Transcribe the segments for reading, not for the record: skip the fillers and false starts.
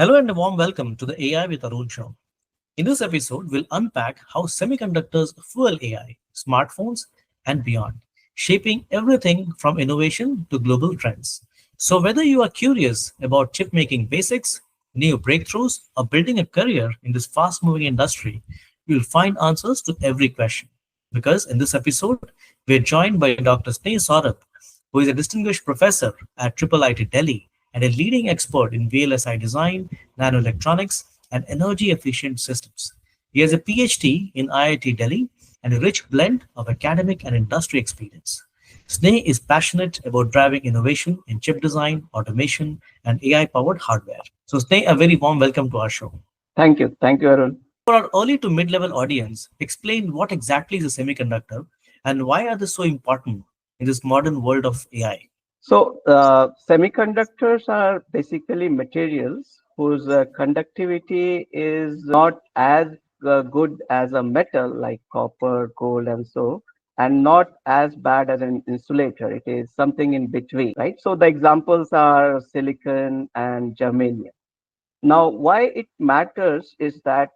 Hello and a warm welcome to the AI with Arun show. In this episode, we'll unpack how semiconductors fuel AI, smartphones, and beyond, shaping everything from innovation to global trends. So, whether you are curious about chip making basics, new breakthroughs, or building a career in this fast moving industry, you'll find answers to every question. Because in this episode, we're joined by Dr. Sneh Saurabh, who is a distinguished professor at IIIT Delhi and a leading expert in VLSI design, nanoelectronics, and energy efficient systems. He has a PhD in IIT Delhi and a rich blend of academic and industry experience. Sneh is passionate about driving innovation in chip design, automation, and AI powered hardware. So, Sneh, a very warm welcome to our show. Thank you. Thank you, Arun. For our early to mid level audience, explain what exactly is a semiconductor and why are they so important in this modern world of AI. Semiconductors are basically materials whose conductivity is not as good as a metal like copper, gold, and so, and not as bad as an insulator. It is something in between, right? So the examples are silicon and germanium. Now, why it matters is that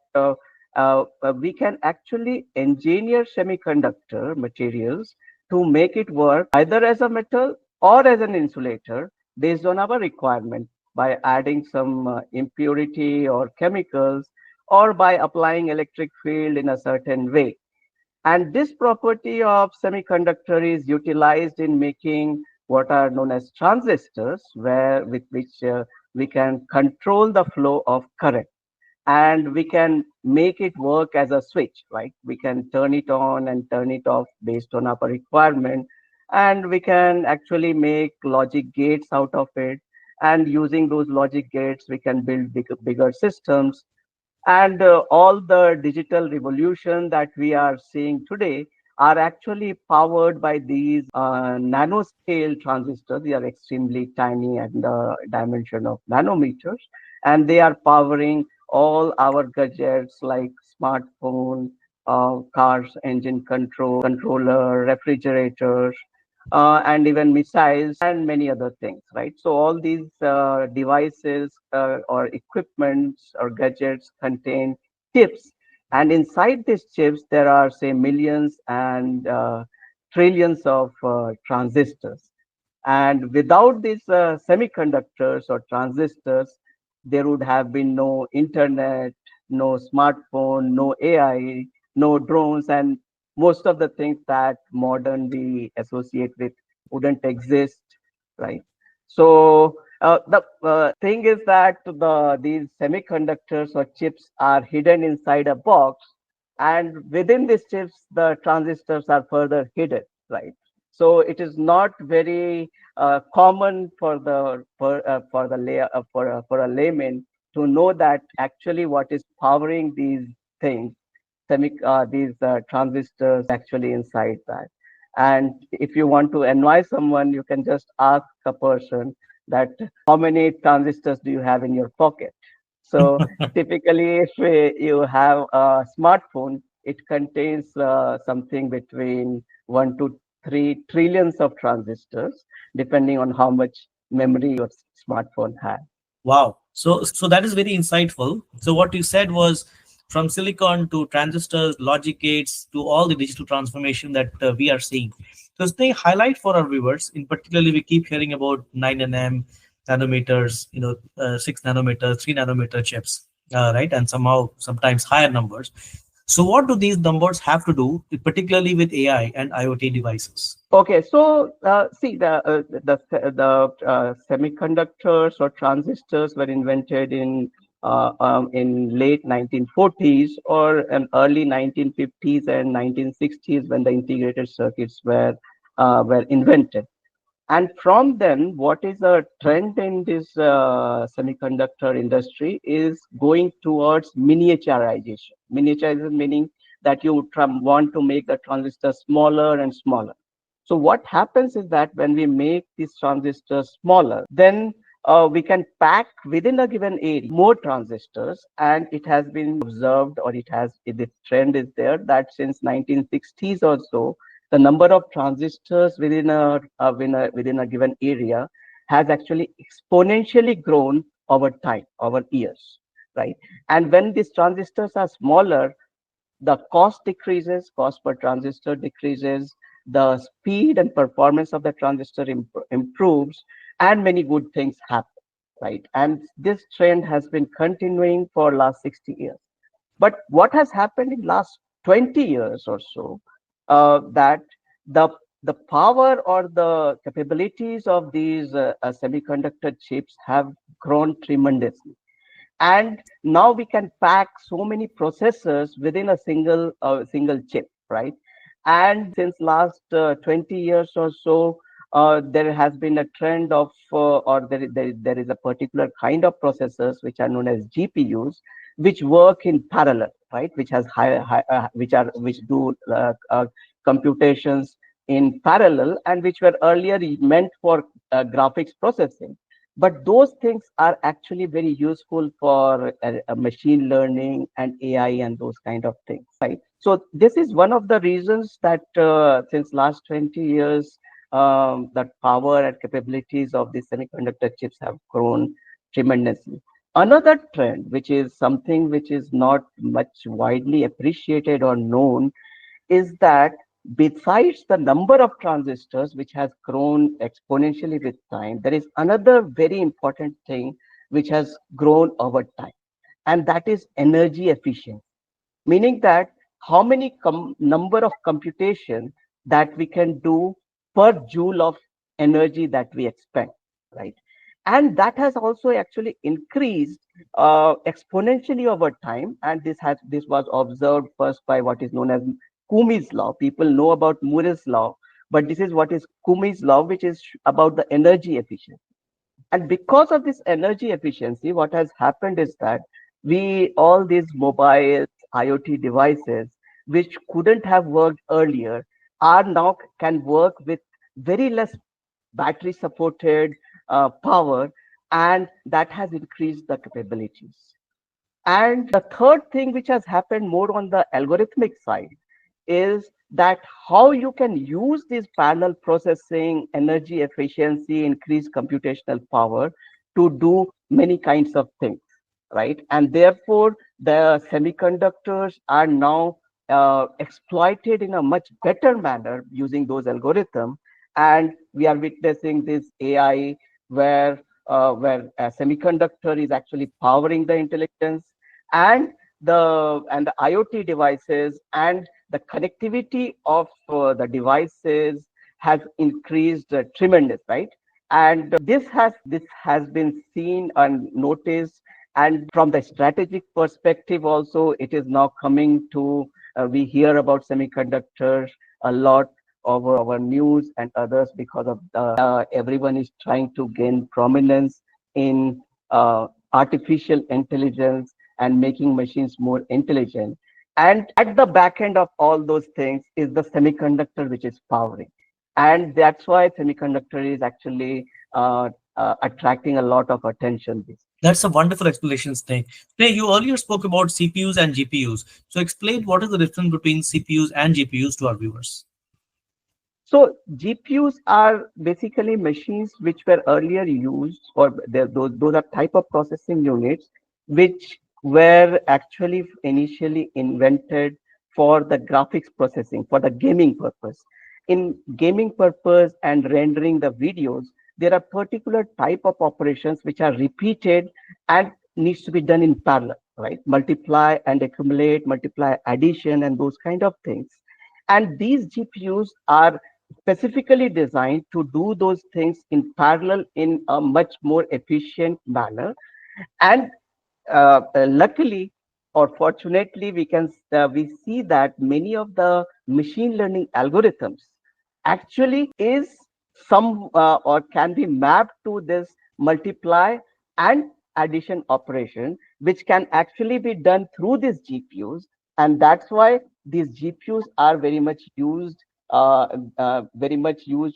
we can actually engineer semiconductor materials to make it work either as a metal or as an insulator based on our requirement by adding some impurity or chemicals or by applying electric field in a certain way. And this property of semiconductor is utilized in making what are known as transistors, where with which we can control the flow of current and we can make it work as a switch, right? We can turn it on and turn it off based on our requirement. And we can actually make logic gates out of it. And using those logic gates, we can build bigger systems and all the digital revolution that we are seeing today are actually powered by these nanoscale transistors. They are extremely tiny at the dimension of nanometers, and they are powering all our gadgets like smartphone, cars, engine controller, refrigerators, and even missiles and many other things, right? So all these devices or equipments or gadgets contain chips, and inside these chips there are say millions and trillions of transistors. And without these semiconductors or transistors, there would have been no internet, no smartphone, no AI, no drones, and most of the things that modern we associate with wouldn't exist, right? So the thing is that these semiconductors or chips are hidden inside a box, and within these chips, the transistors are further hidden, right? So it is not very common for the for a layman to know that actually what is powering these things, these transistors actually inside that. And if you want to annoy someone, you can just ask a person that how many transistors do you have in your pocket. So typically, if you have a smartphone, it contains something between 1 to 3 trillions of transistors, depending on how much memory your smartphone has. Wow. So that is very insightful. So what you said was from silicon to transistors, logic gates to all the digital transformation that we are seeing. So they highlight for our viewers, in particularly we keep hearing about 9 nanometers, 6 nanometers, 3 nanometer chips, right? And somehow sometimes higher numbers. So what do these numbers have to do, particularly with AI and IoT devices? Okay, so see the semiconductors or transistors were invented in late 1940s or early 1950s and 1960s when the integrated circuits were invented. And from then, what is a trend in this semiconductor industry is going towards miniaturization. Miniaturization meaning that you want to make the transistor smaller and smaller. So what happens is that when we make these transistors smaller, then we can pack within a given area more transistors, and it has been observed, or this trend is there that since 1960s or so, the number of transistors within a given area has actually exponentially grown over time, over years, right? And when these transistors are smaller, the cost decreases, cost per transistor decreases, the speed and performance of the transistor improves, and many good things happen, right? And this trend has been continuing for last 60 years. But what has happened in last 20 years or so, that the the power or the capabilities of these semiconductor chips have grown tremendously, and now we can pack so many processors within a single chip, right? And since last 20 years or so, there has been a trend of or there is a particular kind of processors which are known as GPUs, which work in parallel, right? Which has which do computations in parallel, and which were earlier meant for graphics processing. But those things are actually very useful for machine learning and AI and those kind of things, right? So this is one of the reasons that since last 20 years, that power and capabilities of the semiconductor chips have grown tremendously. Another trend, which is something which is not much widely appreciated or known, is that besides the number of transistors, which has grown exponentially with time, there is another very important thing which has grown over time, and that is energy efficiency, meaning that how many number of computation that we can do per joule of energy that we expend, right? And that has also actually increased exponentially over time, and this was observed first by what is known as Kumi's law. People know about Moore's law, but this is what is Kumi's law, which is about the energy efficiency. And because of this energy efficiency, what has happened is that we all these mobiles, IoT devices, which couldn't have worked earlier, are now can work with very less battery supported power, and that has increased the capabilities. And the third thing which has happened more on the algorithmic side is that how you can use this parallel processing, energy efficiency, increased computational power to do many kinds of things, right? And therefore, the semiconductors are now exploited in a much better manner using those algorithms. And we are witnessing this AI where a semiconductor is actually powering the intelligence, and the IoT devices and the connectivity of the devices has increased tremendous, right? And this has been seen and noticed, and from the strategic perspective also, it is now coming to we hear about semiconductors a lot over our news and others, because of everyone is trying to gain prominence in artificial intelligence and making machines more intelligent. And at the back end of all those things is the semiconductor which is powering. And that's why semiconductor is actually attracting a lot of attention. That's a wonderful explanation, Sneh. Sneh, you earlier spoke about CPUs and GPUs. So explain what is the difference between CPUs and GPUs to our viewers. So GPUs are basically machines which were earlier used, or those are type of processing units which were actually initially invented for the graphics processing, for the gaming purpose. In gaming purpose and rendering the videos, there are particular type of operations which are repeated and needs to be done in parallel, right? Multiply and accumulate, multiply, addition, and those kind of things. And these GPUs are specifically designed to do those things in parallel in a much more efficient manner. And luckily or fortunately, we see that many of the machine learning algorithms actually is some or can be mapped to this multiply and addition operation, which can actually be done through these GPUs. And that's why these GPUs are very much used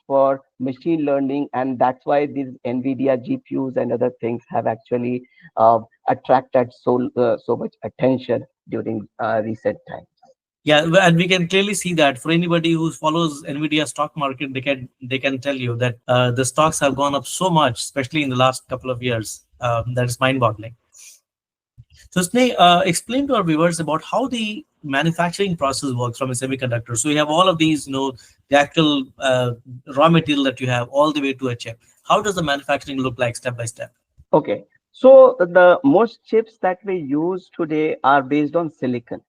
for machine learning, and that's why these NVIDIA GPUs and other things have actually attracted so much attention during recent times. Yeah, and we can clearly see that for anybody who follows Nvidia stock market, they can tell you that the stocks have gone up so much, especially in the last couple of years. That is mind-boggling. So, Sneh, explain to our viewers about how the manufacturing process works from a semiconductor. So, you have all of these, the actual raw material that you have all the way to a chip. How does the manufacturing look like step by step? Okay. So the most chips that we use today are based on silicon.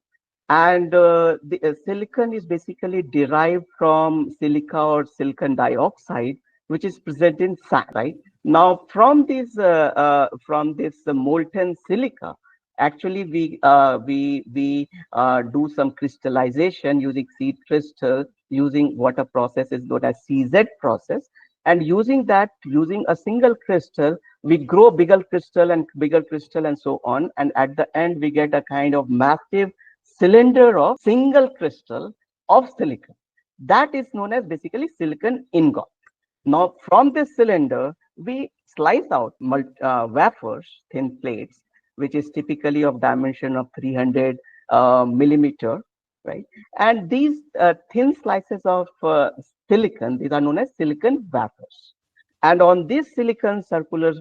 And the silicon is basically derived from silica or silicon dioxide, which is present in sand, right? Now, from this molten silica, actually we do some crystallization using seed crystal, using what a process is known as CZ process, and using a single crystal, we grow bigger crystal and so on, and at the end we get a kind of massive cylinder of single crystal of silicon. That is known as basically silicon ingot. Now, from this cylinder, we slice out wafers, thin plates, which is typically of dimension of 300 millimeter, right? And these thin slices of silicon, these are known as silicon wafers. And on these silicon circular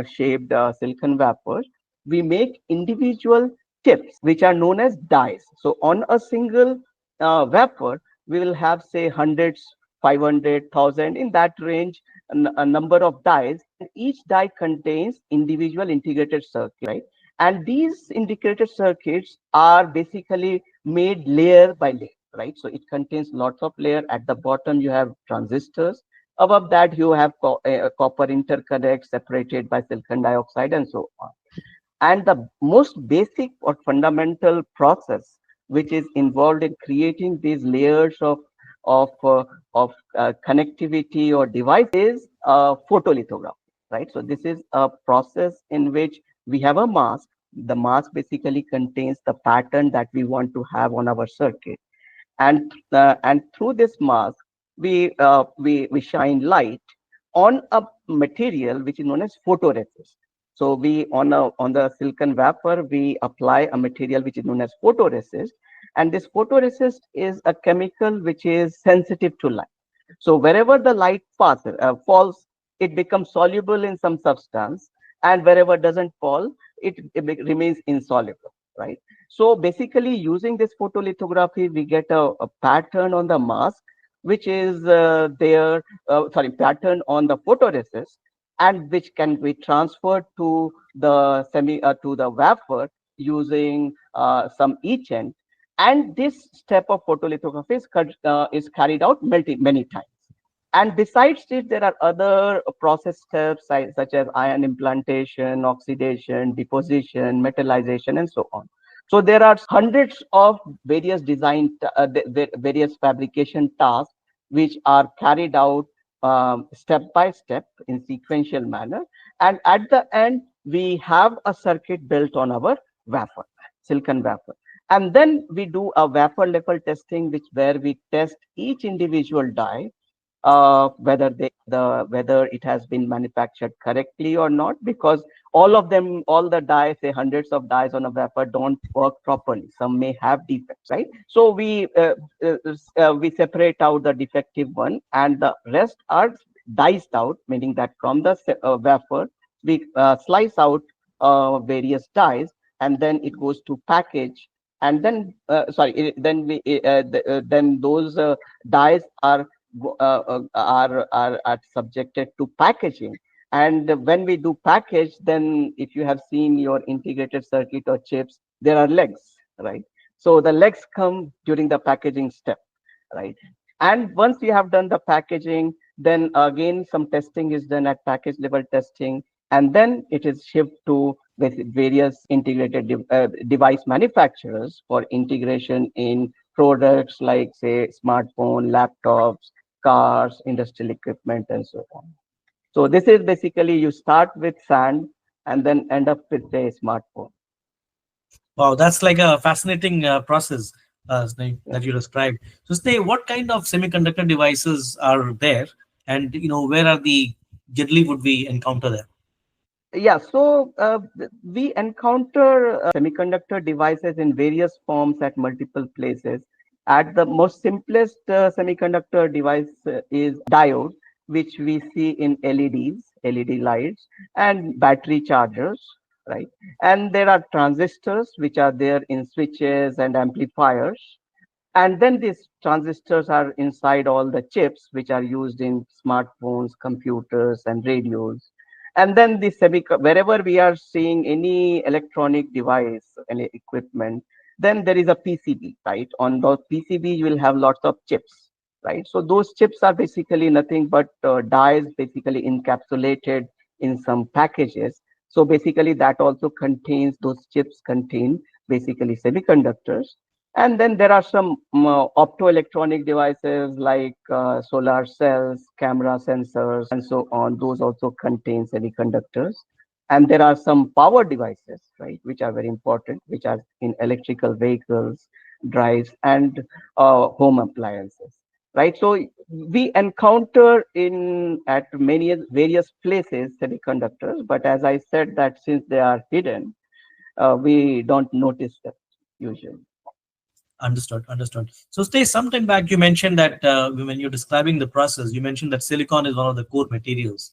shaped silicon wafers, we make individual tips, which are known as dies. So on a single wafer, we will have say hundreds, 500,000 in that range, a number of dies. And each die contains individual integrated circuit, right? And these integrated circuits are basically made layer by layer, right? So it contains lots of layer. At the bottom, you have transistors. Above that, you have copper interconnect separated by silicon dioxide and so on. And the most basic or fundamental process which is involved in creating these layers of, uh, of connectivity or device is photolithography, right? So this is a process in which we have a mask. The mask basically contains the pattern that we want to have on our circuit, and through this mask we shine light on a material which is known as photoresist. So we on the silicon wafer we apply a material which is known as photoresist, and this photoresist is a chemical which is sensitive to light. So wherever the light falls, it becomes soluble in some substance, and wherever doesn't fall, it remains insoluble, right? So basically, using this photolithography, we get a pattern on the mask, which is pattern on the photoresist, and which can be transferred to the wafer using some etchant. And this step of photolithography is carried out many times. And besides it, there are other process steps such as ion implantation, oxidation, deposition, metallization, and so on. So there are hundreds of various fabrication tasks which are carried out step by step in sequential manner. And at the end, we have a circuit built on our wafer, silicon wafer. And then we do a wafer level testing, where we test each individual die, whether it has been manufactured correctly or not, because all the dies, say hundreds of dies on a wafer, don't work properly. Some may have defects, right? So we separate out the defective one, and the rest are diced out, meaning that from the wafer we slice out various dies, and then it goes to package. And then then those dies are subjected to packaging. And when we do package, then if you have seen your integrated circuit or chips, there are legs, right? So the legs come during the packaging step, right? And once you have done the packaging, then again some testing is done at package level testing, and then it is shipped to various integrated device manufacturers for integration in products like, say, smartphone, laptops, cars, industrial equipment, and so on. So this is basically, you start with sand and then end up with a smartphone. Wow, that's like a fascinating process, Sneh, Yeah. that you described. So, Sneh, what kind of semiconductor devices are there, and where are the generally would we encounter them? Yeah, so we encounter semiconductor devices in various forms at multiple places. At the most simplest semiconductor device is diode. which we see in LEDs, LED lights, and battery chargers, right? And there are transistors, which are there in switches and amplifiers. And then these transistors are inside all the chips, which are used in smartphones, computers, and radios. And then the wherever we are seeing any electronic device, any equipment, then there is a PCB, right? On those PCB, you will have lots of chips, right? So those chips are basically nothing but dies, basically encapsulated in some packages. So basically, that also contains, those chips contain basically semiconductors. And then there are some optoelectronic devices like solar cells, camera sensors, and so on. Those also contain semiconductors. And there are some power devices, right, which are very important, which are in electrical vehicles, drives, and home appliances, right? So we encounter in at many various places semiconductors, but as I said, that since they are hidden, we don't notice them usually. Understood. Understood. So, stay sometime back, you mentioned that when you're describing the process, you mentioned that silicon is one of the core materials.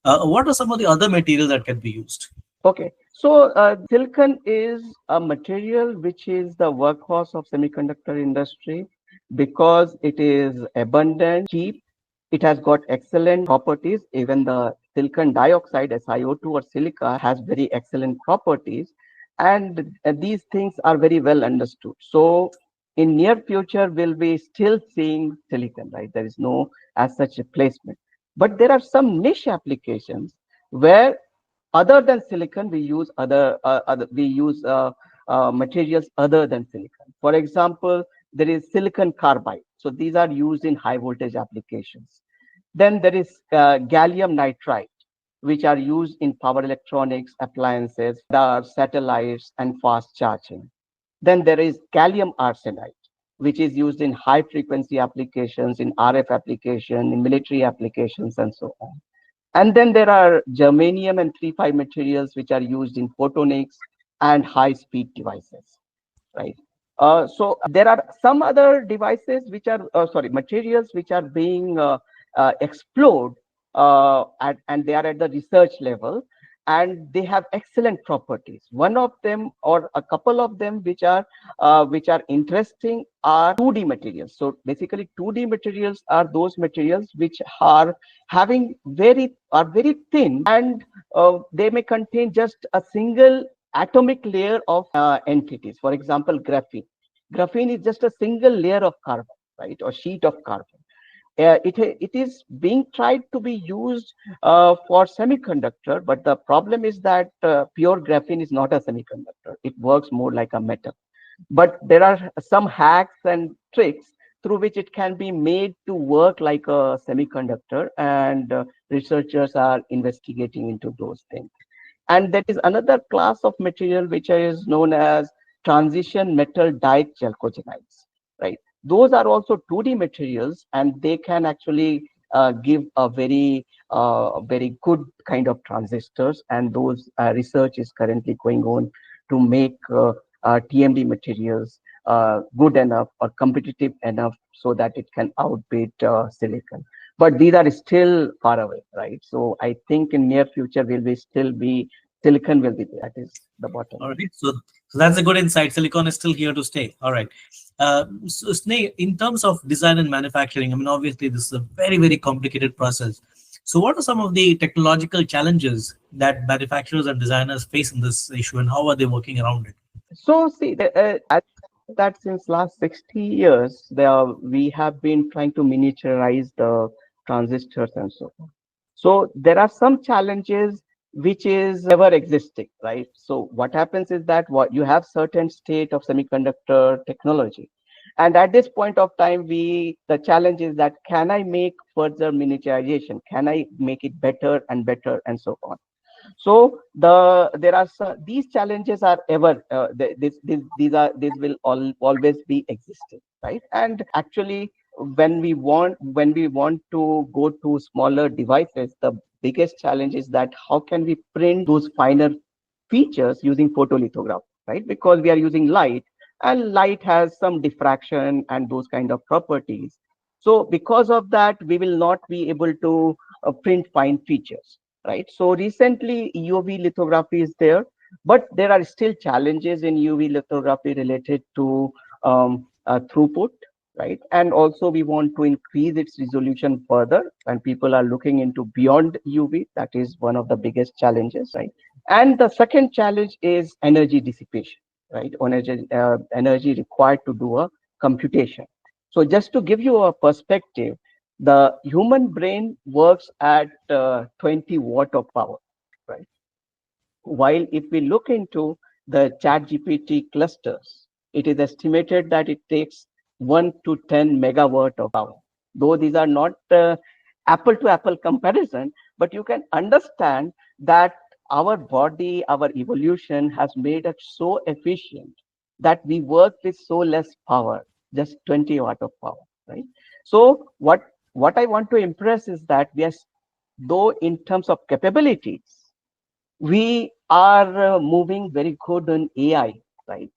What are some of the other materials that can be used? Okay, so silicon is a material which is the workhorse of semiconductor industry because it is abundant, cheap. It has got excellent properties. Even the silicon dioxide, SiO2 or silica, has very excellent properties, and these things are very well understood. So in near future, we'll be still seeing silicon, right? There is no as such replacement, but there are some niche applications where other than silicon, we use materials other than silicon. For example, there is silicon carbide. So these are used in high voltage applications. Then there is gallium nitride, which are used in power electronics, appliances, radar, satellites, and fast charging. Then there is gallium arsenide, which is used in high frequency applications, in RF application, in military applications, and so on. And then there are germanium and 3,5 materials which are used in photonics and high-speed devices, right? So there are some other devices which are, materials which are being explored and they are at the research level, and they have excellent properties. One of them or a couple of them which are interesting are 2D materials. So basically 2D materials are those materials which are very thin, and they may contain just a single atomic layer of entities. For example, graphene. Graphene is just a single layer of carbon, right, or sheet of carbon. It is being tried to be used for semiconductor, but the problem is that pure graphene is not a semiconductor. It works more like a metal. But there are some hacks and tricks through which it can be made to work like a semiconductor, and researchers are investigating into those things. And there is another class of material which is known as transition metal dichalcogenides, right? Those are also 2D materials, and they can actually give a very good kind of transistors. And those research is currently going on to make TMD materials good enough or competitive enough so that it can outbid silicon. But these are still far away, right? So I think in near future silicon will be there. That is the bottom. All right. So that's a good insight. Silicon is still here to stay. All right. So Sneh, in terms of design and manufacturing, I mean, obviously this is a very, very complicated process. So what are some of the technological challenges that manufacturers and designers face in this issue, and how are they working around it? So see, I think that since last 60 years, we have been trying to miniaturize the transistors and so on. So there are some challenges which is never existing, right? So what happens is that what you have certain state of semiconductor technology, and at this point of time, the challenge is that can I make further miniaturization? Can I make it better and better and so on? So these challenges are ever these will always be existing, right? And actually, when we want to go to smaller devices, the biggest challenge is that how can we print those finer features using photolithography, right? Because we are using light, and light has some diffraction and those kind of properties. So because of that, we will not be able to print fine features, right? So recently UV lithography is there, but there are still challenges in UV lithography related to throughput, right? And also we want to increase its resolution further, and people are looking into beyond UV. That is one of the biggest challenges, right? And the second challenge is energy dissipation, right? Energy required to do a computation. So just to give you a perspective, the human brain works at 20 watt of power, right? While if we look into the ChatGPT clusters, it is estimated that it takes 1 to 10 megawatt of power. Though these are not apple to apple comparison, but you can understand that our body, our evolution has made us so efficient that we work with so less power, just 20 watt of power, right? So what I want to impress is that we are, though in terms of capabilities, we are moving very good on AI, right?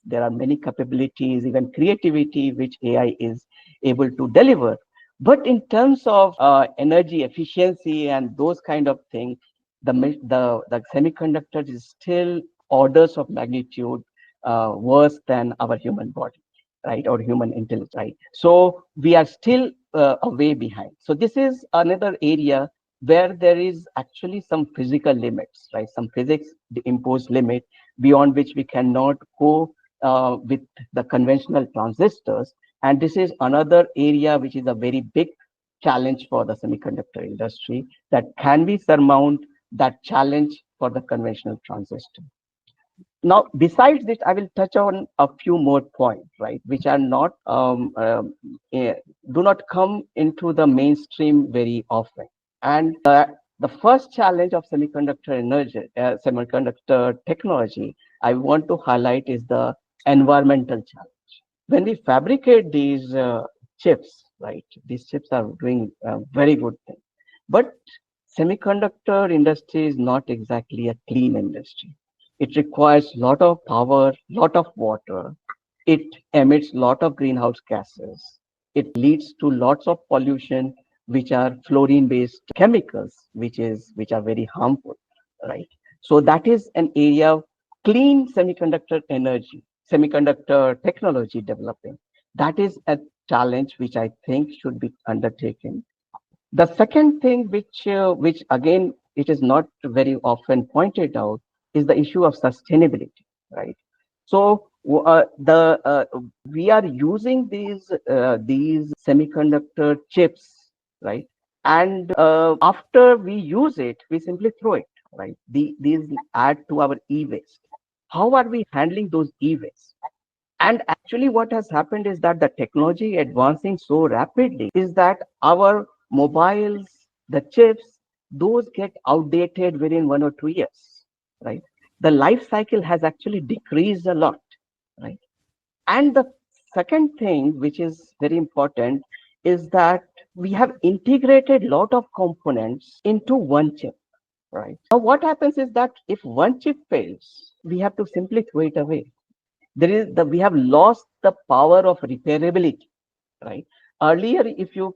There are many capabilities, even creativity, which AI is able to deliver. But in terms of energy efficiency and those kind of things, the semiconductor is still orders of magnitude worse than our human body, right? Or human intelligence, right? So we are still a way behind. So this is another area where there is actually some physical limits, right? Some physics imposed limit beyond which we cannot go with the conventional transistors. And this is another area which is a very big challenge for the semiconductor industry that can be surmount that challenge for the conventional transistor. Now, besides this, I will touch on a few more points, right, which are not do not come into the mainstream very often. And the first challenge of semiconductor technology, I want to highlight is the environmental challenge. When we fabricate these chips, right, these chips are doing very good thing. But semiconductor industry is not exactly a clean industry. It requires lot of power, lot of water. It emits lot of greenhouse gases. It leads to lots of pollution, which are fluorine-based chemicals, which are very harmful, right? So that is an area of clean semiconductor technology developing. That is a challenge which I think should be undertaken. The second thing, which again it is not very often pointed out, is the issue of sustainability, right? So the we are using these semiconductor chips, right? And after we use it, we simply throw it, right? These add to our e-waste. How are we handling those e-waste? And actually, what has happened is that the technology advancing so rapidly is that our mobiles, the chips, those get outdated within 1 or 2 years, right? The life cycle has actually decreased a lot, right? And the second thing, which is very important, is that we have integrated a lot of components into one chip, right? Now, what happens is that if one chip fails, we have to simply throw it away. We have lost the power of repairability, right? Earlier, if you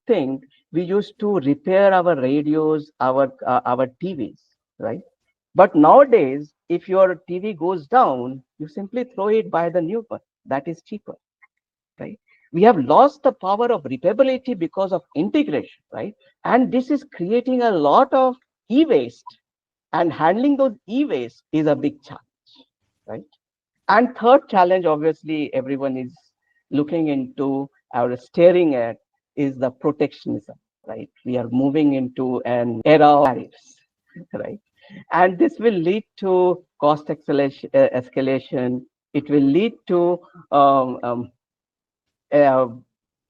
think, we used to repair our radios, our TVs, right? But nowadays, if your TV goes down, you simply throw it, buy the new one. That is cheaper, right? We have lost the power of repairability because of integration, right? And this is creating a lot of e-waste, and handling those e-waste is a big challenge, right? And third challenge, obviously, everyone is looking into or staring at, is the protectionism, right? We are moving into an era of tariffs, right? And this will lead to cost escalation. It will lead to uh,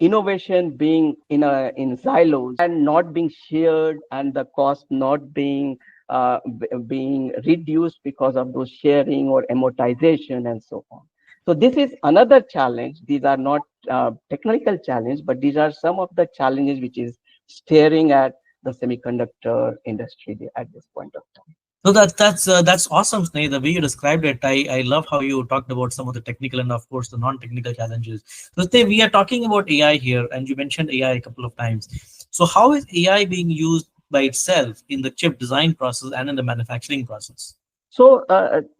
innovation being in silos and not being shared, and the cost not being reduced because of those sharing or amortization and so on. So this is another challenge. These are not technical challenge, but these are some of the challenges which is staring at the semiconductor industry at this point of time. So that's awesome, Sneh. The way you described it, I love how you talked about some of the technical and of course the non-technical challenges. So Sneh, we are talking about AI here, and you mentioned AI a couple of times. So how is AI being used by itself in the chip design process and in the manufacturing process? So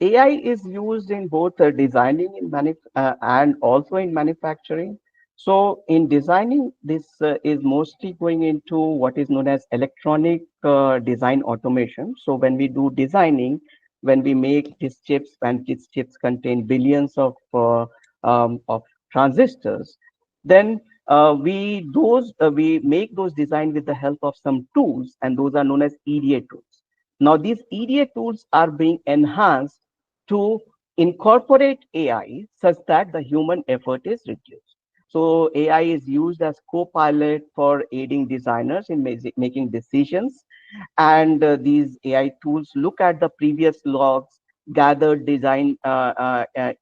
AI is used in both designing in and also in manufacturing. So in designing, this is mostly going into what is known as electronic design automation. So when we do designing, when we make these chips, and these chips contain billions of transistors, then we make those design with the help of some tools, and those are known as EDA tools. Now, these EDA tools are being enhanced to incorporate AI such that the human effort is reduced. So AI is used as co-pilot for aiding designers in making decisions. And these AI tools look at the previous logs, gather design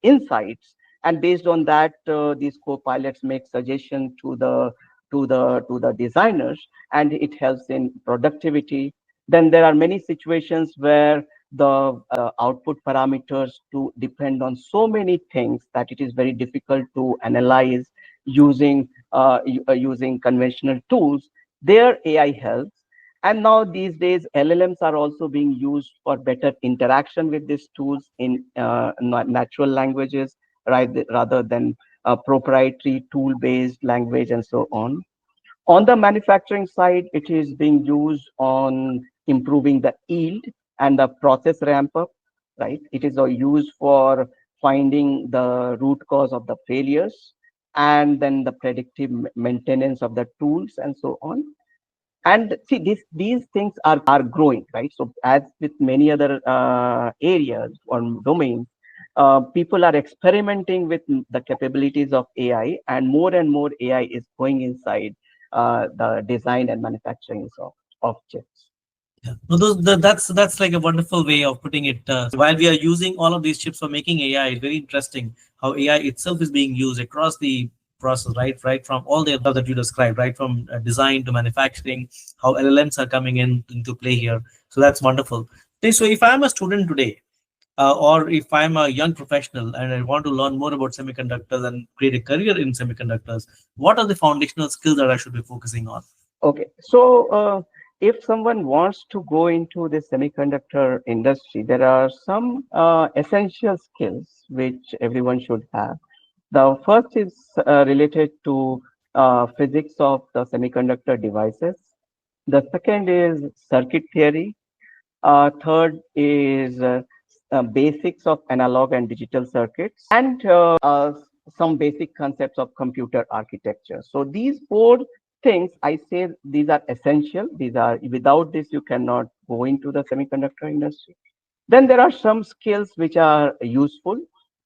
insights, and based on that, these co-pilots make suggestions to the designers, and it helps in productivity. Then there are many situations where the output parameters to depend on so many things that it is very difficult to analyze using conventional tools. There AI helps. And now these days, LLMs are also being used for better interaction with these tools in natural languages, right, rather than proprietary tool-based language and so on. On the manufacturing side, it is being used on improving the yield and the process ramp up, right? It is used for finding the root cause of the failures and then the predictive maintenance of the tools and so on. And see, these things are growing, right? So as with many other areas or domains, people are experimenting with the capabilities of AI, and more AI is going inside the design and manufacturing of chips. Yeah. No, that's like a wonderful way of putting it. While we are using all of these chips for making AI, it's very interesting how AI itself is being used across the process, right? Right from all the above that you described, right from design to manufacturing, how LLMs are coming in into play here. So that's wonderful. Okay, so if I'm a student today, or if I'm a young professional and I want to learn more about semiconductors and create a career in semiconductors, what are the foundational skills that I should be focusing on? Okay, so if someone wants to go into the semiconductor industry, there are some essential skills which everyone should have. The first is related to physics of the semiconductor devices. The second is circuit theory. Third is basics of analog and digital circuits, and some basic concepts of computer architecture. So these four things, I say, these are essential. These are, without this, you cannot go into the semiconductor industry. Then there are some skills which are useful,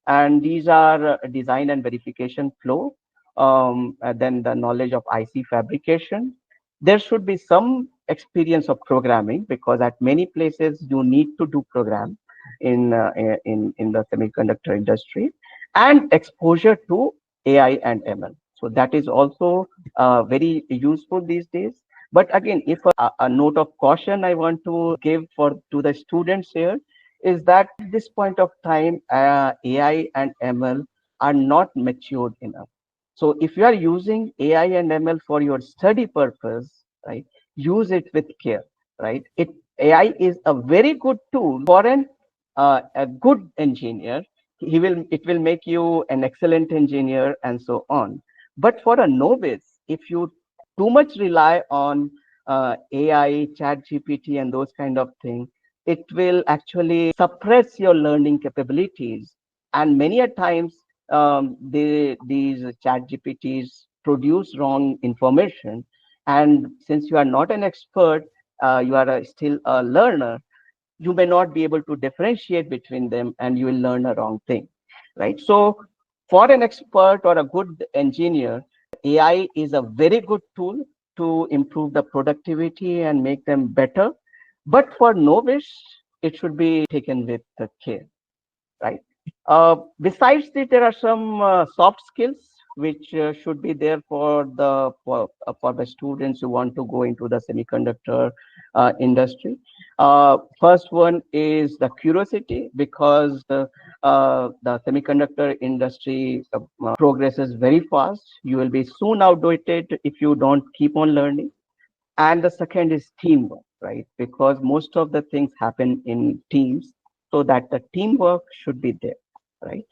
and these are design and verification flow, then the knowledge of IC fabrication. There should be some experience of programming, because at many places you need to do program in the semiconductor industry, and exposure to AI and ML. So that is also very useful these days. But again, if a note of caution I want to give for to the students here is that at this point of time, AI and ML are not matured enough. So if you are using AI and ML for your study purpose, right, use it with care, right? AI is a very good tool for a good engineer. It will make you an excellent engineer and so on. But for a novice, if you too much rely on AI, Chat GPT, and those kind of things, it will actually suppress your learning capabilities. And many a times, these Chat GPTs produce wrong information. And since you are not an expert, you are still a learner, you may not be able to differentiate between them, and you will learn a wrong thing, right? So for an expert or a good engineer, AI is a very good tool to improve the productivity and make them better. But for novice, it should be taken with care, right? Besides this, there are some soft skills which should be there for the students who want to go into the semiconductor industry. First one is the curiosity, because the semiconductor industry progresses very fast. You will be soon outdated if you don't keep on learning. And the second is teamwork, right? Because most of the things happen in teams, so that the teamwork should be there, right?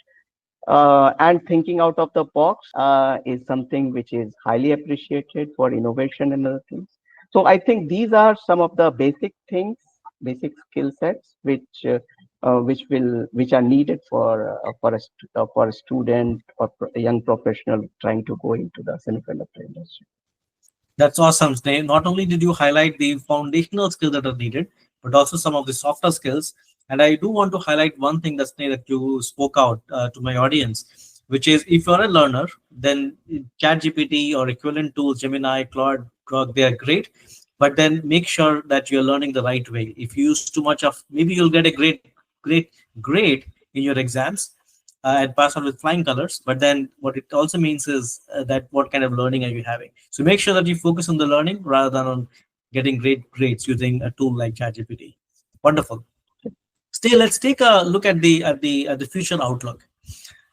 And thinking out of the box is something which is highly appreciated for innovation and other things. So I think these are some of the basic things, basic skill sets which are needed for a student or a young professional trying to go into the semiconductor industry. That's awesome, Sneh. Not only did you highlight the foundational skills that are needed, but also some of the softer skills. And I do want to highlight one thing that, Sneh, that you spoke out to my audience, which is if you're a learner, then ChatGPT or equivalent tools, Gemini, Claude, Grok, they are great. But then make sure that you're learning the right way. If you use too much of, maybe you'll get a great grade in your exams and pass out with flying colors. But then what it also means is that what kind of learning are you having? So make sure that you focus on the learning rather than on getting great grades using a tool like ChatGPT. Wonderful. Still, let's take a look at the future outlook.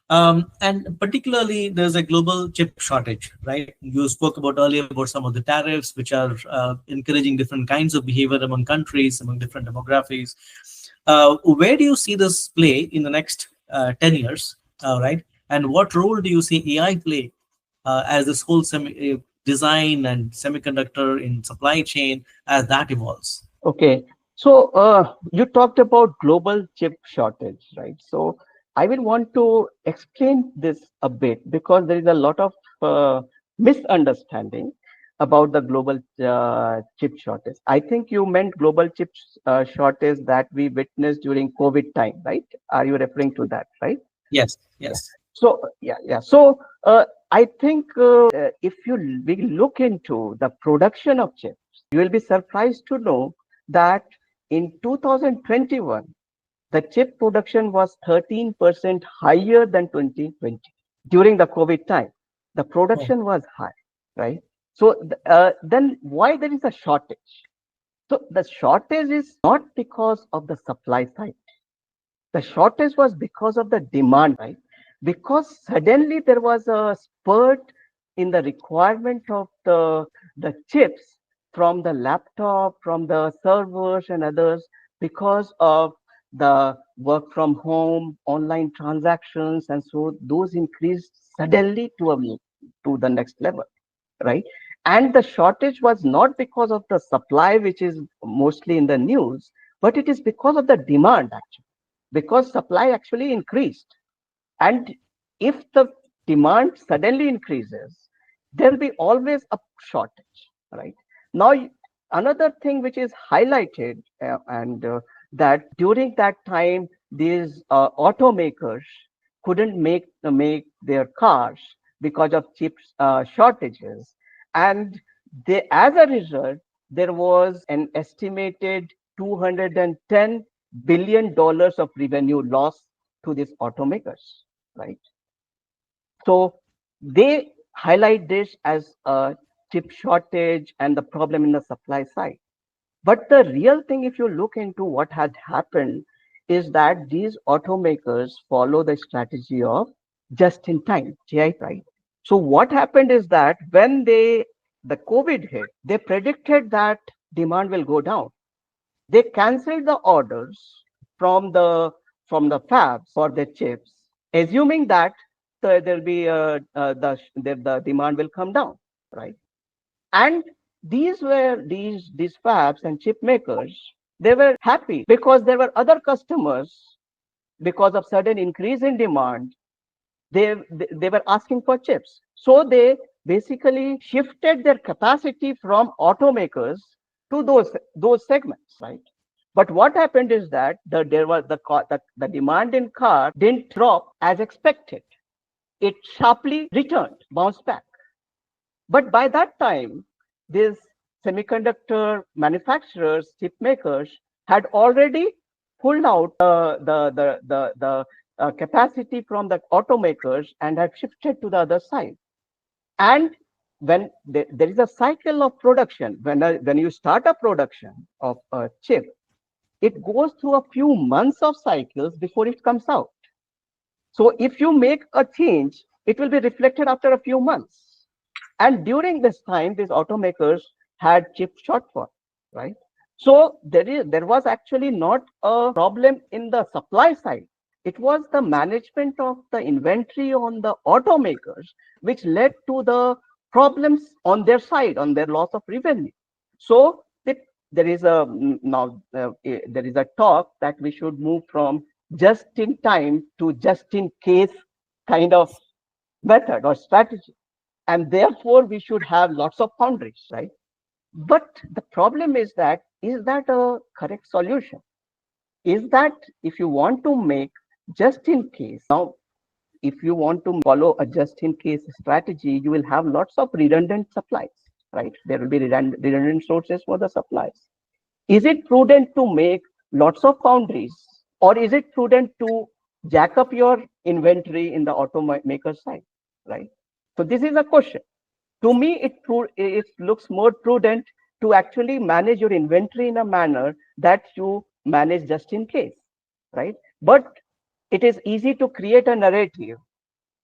And particularly, there's a global chip shortage, right? You spoke about earlier about some of the tariffs, which are encouraging different kinds of behavior among countries, among different demographics. Where do you see this play in the next 10 years, right? And what role do you see AI play as this whole design and semiconductor in supply chain as that evolves? Okay, so you talked about global chip shortage, right? So I will want to explain this a bit, because there is a lot of misunderstanding about the global chip shortage. I think you meant global chip shortage that we witnessed during COVID time, right? Are you referring to that, right? Yes, Yeah. yes. So yeah. So I think if we look into the production of chips, you will be surprised to know that in 2021, the chip production was 13% higher than 2020. During the COVID time, the Oh, production was high, right? So then why there is a shortage? So the shortage is not because of the supply side. The shortage was because of the demand, right? Because suddenly there was a spurt in the requirement of the chips from the laptop, from the servers and others, because of the work from home, online transactions, and so those increased suddenly to the next level, right? And the shortage was not because of the supply, which is mostly in the news, but it is because of the demand, actually, because supply actually increased. And if the demand suddenly increases, there will be always a shortage, right? Now, another thing which is highlighted, and that during that time, these automakers couldn't make their cars because of chip shortages, and as a result, there was an estimated $210 billion of revenue loss to these automakers, right? So they highlight this as a chip shortage and the problem in the supply side. But the real thing, if you look into what had happened, is that these automakers follow the strategy of just in time, JI, right? So what happened is that when the COVID hit, they predicted that demand will go down. They canceled the orders from the fabs for the chips, assuming that there'll be the demand will come down, right? And these fabs and chip makers, they were happy because there were other customers. Because of sudden increase in demand, they were asking for chips, so they basically shifted their capacity from automakers to those segments, right? But what happened is that there was the demand in car didn't drop as expected. It sharply returned, bounced back. But by that time, these semiconductor manufacturers, chip makers, had already pulled out the capacity from the automakers and had shifted to the other side. And when there is a cycle of production, when you start a production of a chip, it goes through a few months of cycles before it comes out. So if you make a change, it will be reflected after a few months. And during this time, these automakers had chip shortfall, right? So there was actually not a problem in the supply side. It was the management of the inventory on the automakers, which led to the problems on their side, on their loss of revenue. So there is a now there is a talk that we should move from just in time to just in case kind of method or strategy, and therefore we should have lots of foundries, right? But the problem is that a correct solution? Is that if you want to make just in case, now if you want to follow a just in case strategy, you will have lots of redundant supplies, right? There will be redundant sources for the supplies. Is it prudent to make lots of foundries, or is it prudent to jack up your inventory in the automaker side, right? So this is a question. To me, it looks more prudent to actually manage your inventory in a manner that you manage just in case, right? But it is easy to create a narrative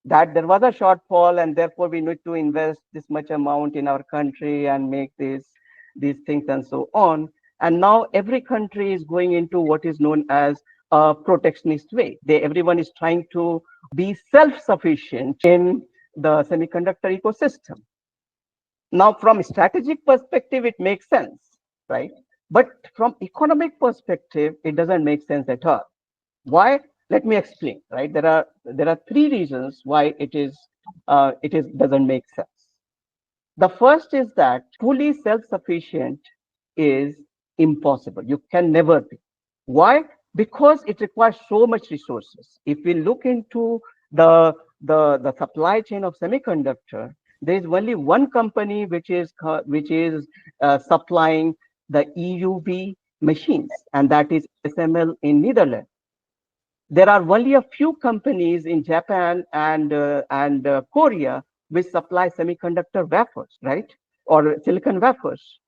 that there was a shortfall and therefore we need to invest this much amount in our country and make these things and so on. And now every country is going into what is known as a protectionist way. Everyone is trying to be self-sufficient in the semiconductor ecosystem. Now, from a strategic perspective, it makes sense, right? But from economic perspective, it doesn't make sense at all. Why? Let me explain, right? There are three reasons why it doesn't make sense. The first is that fully self-sufficient is impossible. You can never be. Why? Because it requires so much resources. If we look into the supply chain of semiconductor, there is only one company which is supplying the EUV machines, and that is ASML in Netherlands. There are only a few companies in Japan and Korea which supply semiconductor wafers, right, or silicon wafers.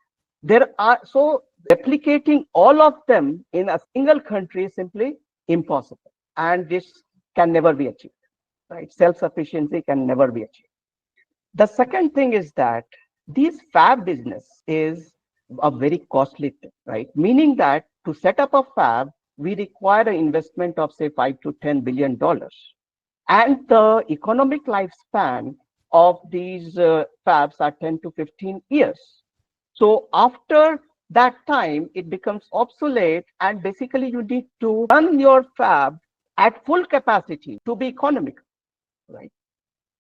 There are, so replicating all of them in a single country is simply impossible, and this can never be achieved, right? Self-sufficiency can never be achieved. The second thing is that this fab business is a very costly thing, right? Meaning that to set up a fab, we require an investment of say $5 to $10 billion, and the economic lifespan of these fabs are 10 to 15 years. So after that time, it becomes obsolete, and basically you need to run your fab at full capacity to be economical, right?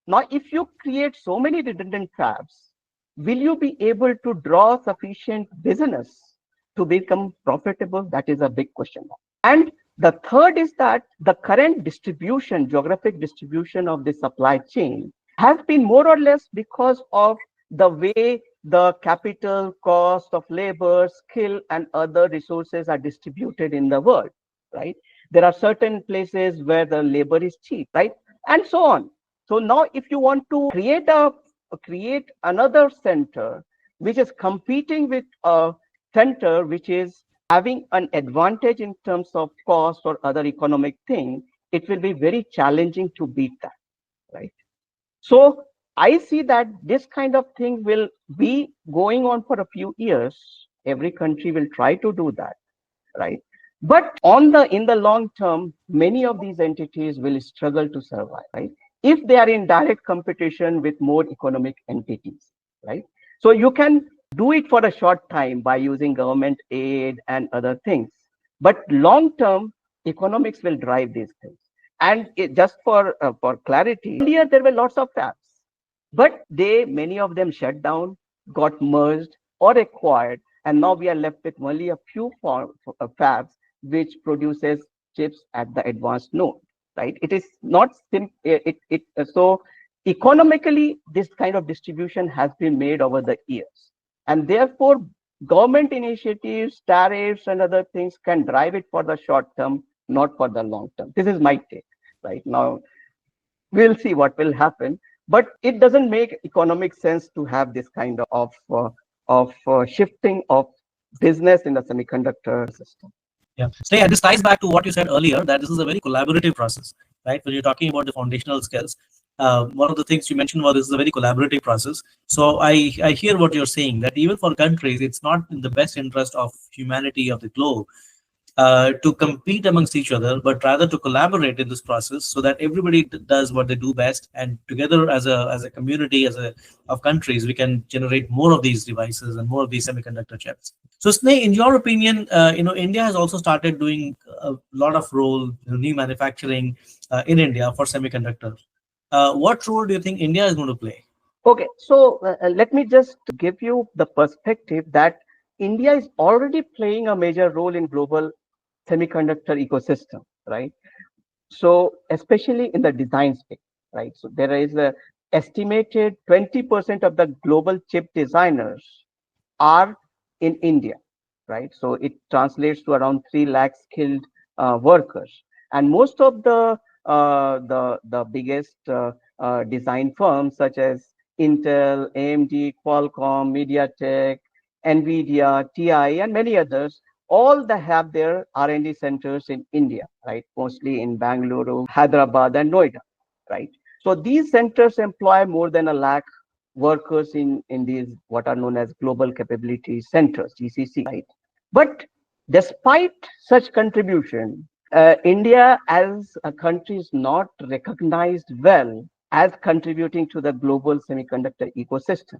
Now, if you create so many redundant fabs, will you be able to draw sufficient business to become profitable? That is a big question. And the third is that the current distribution, geographic distribution of the supply chain has been more or less because of the way the capital, cost of labor, skill, and other resources are distributed in the world, right? There are certain places where the labor is cheap, right? And so on. So now if you want to create another center which is competing with a center which is having an advantage in terms of cost or other economic thing, it will be very challenging to beat that, right? So I see that this kind of thing will be going on for a few years. Every country will try to do that, right? But in the long term, many of these entities will struggle to survive, right? If they are in direct competition with more economic entities, right? So you can do it for a short time by using government aid and other things. But long term, economics will drive these things. And just for clarity, earlier there were lots of fabs, but many of them shut down, got merged or acquired, and now we are left with only a few fabs which produces chips at the advanced node, right? It is not simple. So economically, this kind of distribution has been made over the years, and therefore government initiatives, tariffs, and other things can drive it for the short term, not for the long term. This is my take. Right now, we'll see what will happen. but it doesn't make economic sense to have this kind of shifting of business in the semiconductor system. Yeah. Stay, and this ties back to what you said earlier, that this is a very collaborative process, right? When you're talking about the foundational skills, one of the things you mentioned was this is a very collaborative process. So I hear what you're saying, that even for countries, it's not in the best interest of humanity of the globe to compete amongst each other, but rather to collaborate in this process so that everybody does what they do best, and together as a community, of countries, we can generate more of these devices and more of these semiconductor chips. So, Sneh, in your opinion, India has also started doing a lot of role, new manufacturing in India for semiconductors. What role do you think India is going to play? Okay, so let me just give you the perspective that India is already playing a major role in global semiconductor ecosystem, right? So especially in the design space, right? So there is a estimated 20% of the global chip designers are in India, right? So it translates to around 3 lakh skilled workers, and most of the biggest design firms such as Intel, AMD, Qualcomm, MediaTek, Nvidia, TI, and many others, all they have their R&D centers in India, right? Mostly in Bangalore, Hyderabad, and Noida, right? So these centers employ more than a lakh workers in these what are known as global capability centers, GCC, right? But despite such contribution, India as a country is not recognized well as contributing to the global semiconductor ecosystem.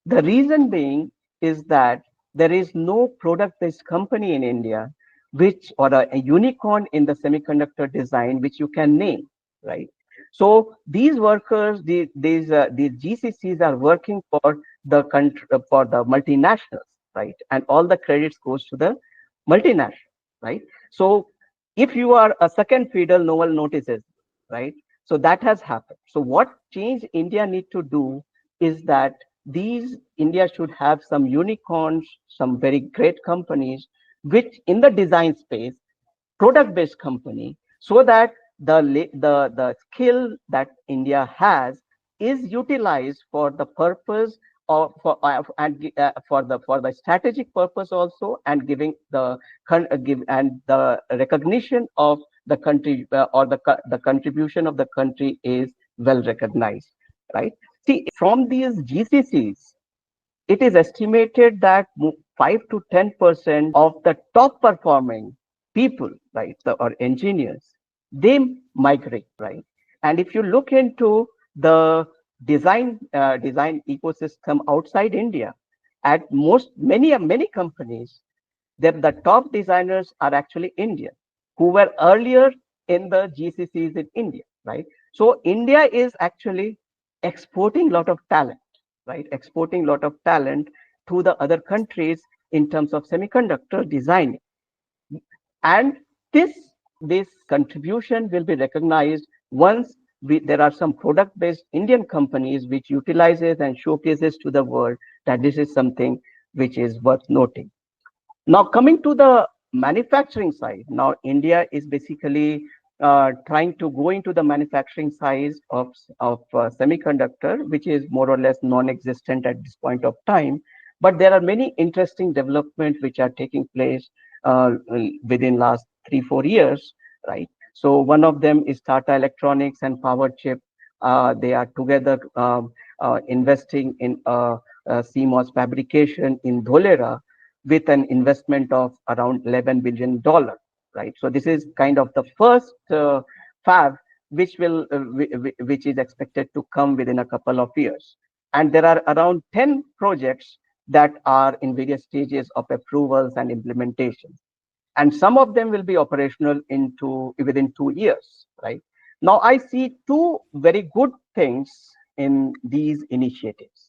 The reason being is that there is no product-based company in India which, or a unicorn in the semiconductor design which you can name, right? So these workers, these GCCs are working for the country, for the multinationals, right? And all the credits goes to the multinational, right? So if you are a second fiddle, no one notices, right? So that has happened. So what change India need to do is that these India should have some unicorns, some very great companies, which in the design space, product-based company, so that the skill that India has is utilized for the purpose of for the strategic purpose also, and giving the give and the recognition of the country, or the contribution of the country is well recognized, right? See, from these GCCs, it is estimated that 5 to 10% of the top performing people, right, or engineers, they migrate, right? And if you look into the design ecosystem outside India, at many companies, that the top designers are actually Indian, who were earlier in the GCCs in India, right? So India is actually exporting a lot of talent, right? Exporting a lot of talent to the other countries in terms of semiconductor design. And this contribution will be recognized once there are some product-based Indian companies which utilizes and showcases to the world that this is something which is worth noting. Now, coming to the manufacturing side, now India is basically trying to go into the manufacturing side of semiconductor, which is more or less non-existent at this point of time. But there are many interesting developments which are taking place within last 3-4 years, right? So one of them is Tata Electronics and Powerchip. They are together investing in CMOS fabrication in Dholera, with an investment of around $11 billion, right? So this is kind of the first fab which is expected to come within a couple of years. And there are around 10 projects that are in various stages of approvals and implementation. And some of them will be operational within 2 years, right? Now, I see two very good things in these initiatives.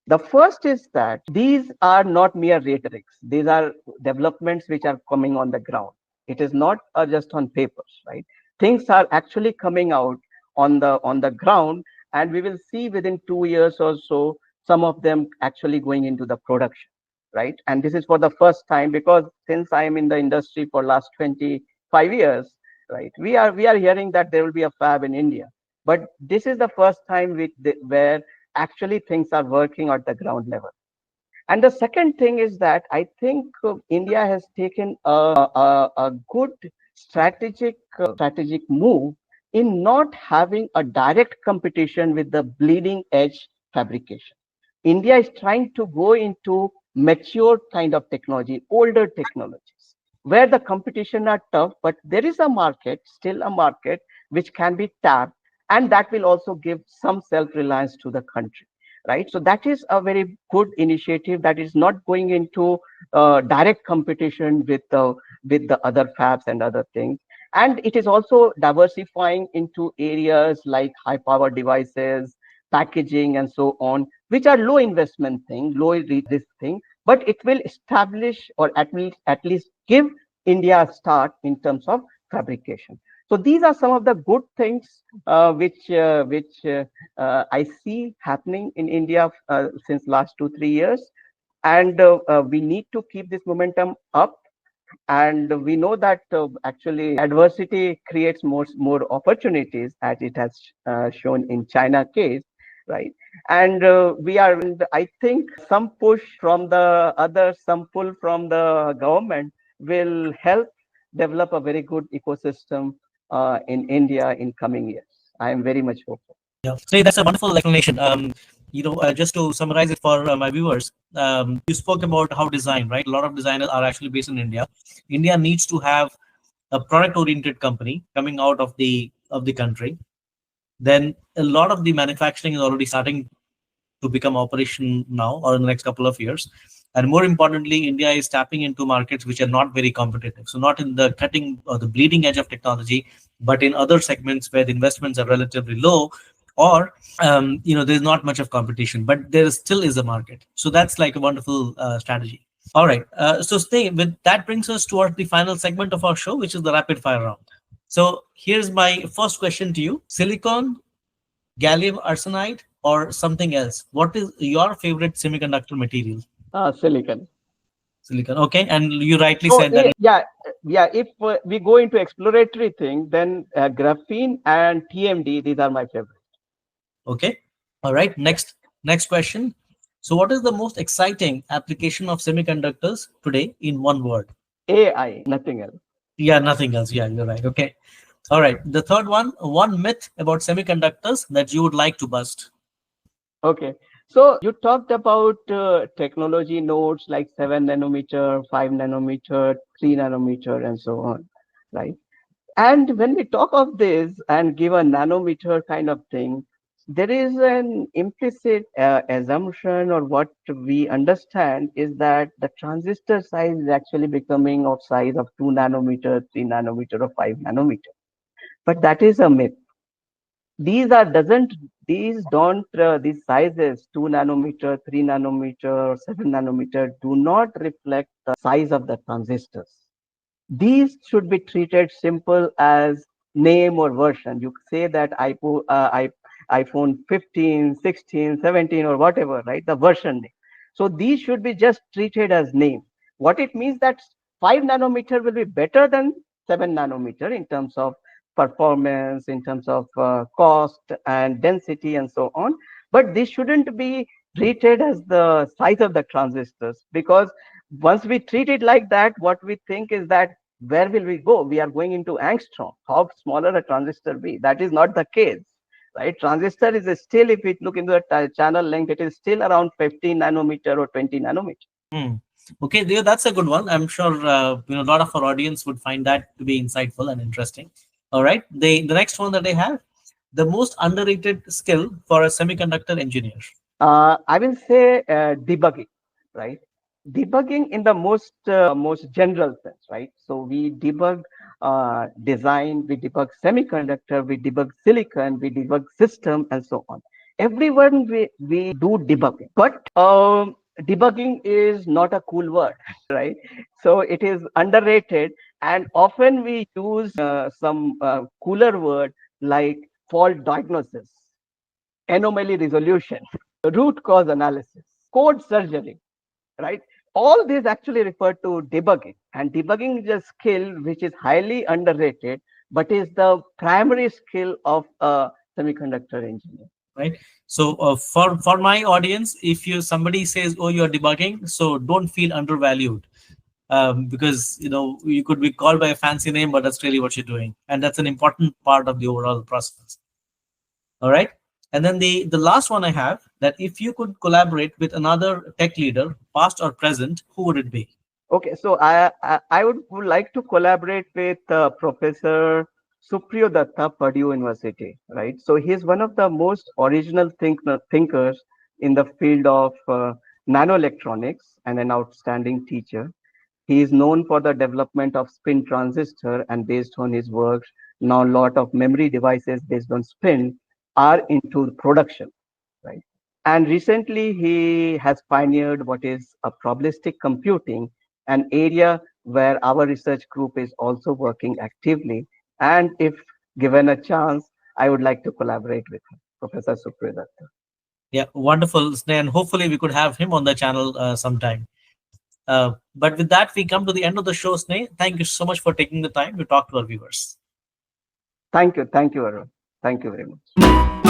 The first is that these are not mere rhetorics. These are developments which are coming on the ground. It is not just on papers, right? Things are actually coming out on the ground, and we will see within 2 years or so some of them actually going into the production, right? And this is for the first time, because since I am in the industry for last 25 years, right, we are hearing that there will be a fab in India. but this is the first time where actually things are working at the ground level. And the second thing is that I think India has taken a good strategic move in not having a direct competition with the bleeding edge fabrication. India is trying to go into mature kind of technology, older technologies, where the competition are tough, but there is a market, still a market, which can be tapped, and that will also give some self-reliance to the country, right? So that is a very good initiative that is not going into direct competition with the other fabs and other things. And it is also diversifying into areas like high power devices, packaging, and so on, which are low investment thing, low risk thing, but it will establish, or at least give India a start in terms of fabrication. So these are some of the good things which I see happening in India since last 2 3 years, and we need to keep this momentum up. And we know that actually adversity creates more opportunities, as it has shown in China case, right? And and I think some push from the others, some pull from the government will help develop a very good ecosystem in India in coming years. I am very much hopeful. Yeah, so that's a wonderful explanation. Just to summarize it for my viewers, you spoke about how design, right? A lot of designers are actually based in India. India needs to have a product-oriented company coming out of the country. Then a lot of the manufacturing is already starting to become operation now or in the next couple of years. And more importantly, India is tapping into markets which are not very competitive. So not in the cutting or the bleeding edge of technology, but in other segments where the investments are relatively low, or there's not much of competition, but there still is a market. So that's like a wonderful strategy. All right. So stay with that brings us toward the final segment of our show, which is the rapid fire round. So here's my first question to you: silicon, gallium arsenide, or something else? What is your favorite semiconductor material? Silicon. Silicon. Okay, and you rightly So said that. yeah. If we go into exploratory thing, then graphene and TMD, these are my favorite. Okay. All right. Next question. So, what is the most exciting application of semiconductors today in one word? AI, nothing else. Yeah, nothing else. Yeah, you're right. Okay. All right. The third one myth about semiconductors that you would like to bust. Okay. So you talked about technology nodes like 7 nanometer, 5 nanometer, 3 nanometer, and so on, right? And when we talk of this and give a nanometer kind of thing, there is an implicit assumption, or what we understand is that the transistor size is actually becoming of size of 2 nanometer, 3 nanometer, or 5 nanometer. But that is a myth. These are doesn't these don't these sizes 2 nanometer, 3 nanometer, or 7 nanometer do not reflect the size of the transistors. These should be treated simple as name or version. You say that iPhone 15, 16, 17, or whatever, right? The version name. So these should be just treated as name. What it means that 5 nanometer will be better than 7 nanometer in terms of performance, in terms of cost and density, and so on. But this shouldn't be treated as the size of the transistors, because once we treat it like that, what we think is that where will we go? We are going into angstrom. How smaller a transistor be? That is not the case, right? Transistor is still, if we look into the channel length, it is still around 15 nanometer or 20 nanometer. Hmm. Okay, Deo, that's a good one. I'm sure a lot of our audience would find that to be insightful and interesting. All right, the next one that they have, the most underrated skill for a semiconductor engineer. I will say debugging, right? Debugging in the most general sense, right? So we debug design, we debug semiconductor, we debug silicon, we debug system, and so on. Everyone we do debugging, but debugging is not a cool word, right? So it is underrated, and often we use some cooler word like fault diagnosis, anomaly resolution, root cause analysis, code surgery, right? All these actually refer to debugging, and debugging is a skill which is highly underrated, but is the primary skill of a semiconductor engineer. right? So for my audience, if somebody says, "Oh, you're debugging," so don't feel undervalued, because you could be called by a fancy name, but that's really what you're doing, and that's an important part of the overall process. All right. And then the last one I have, that if you could collaborate with another tech leader, past or present, who would it be? Okay, so I would like to collaborate with Professor Supriyo Datta, Purdue University, right? So he's one of the most original thinkers in the field of nanoelectronics and an outstanding teacher. He is known for the development of spin transistor, and based on his work, now a lot of memory devices based on spin are into production, right? And recently, he has pioneered what is a probabilistic computing, an area where our research group is also working actively. And if given a chance, I would like to collaborate with him, Professor Supriya Datta. Yeah, wonderful, Sneh, and hopefully we could have him on the channel sometime. But with that, we come to the end of the show, Sneh. Thank you so much for taking the time to talk to our viewers. Thank you, Arun. Thank you very much.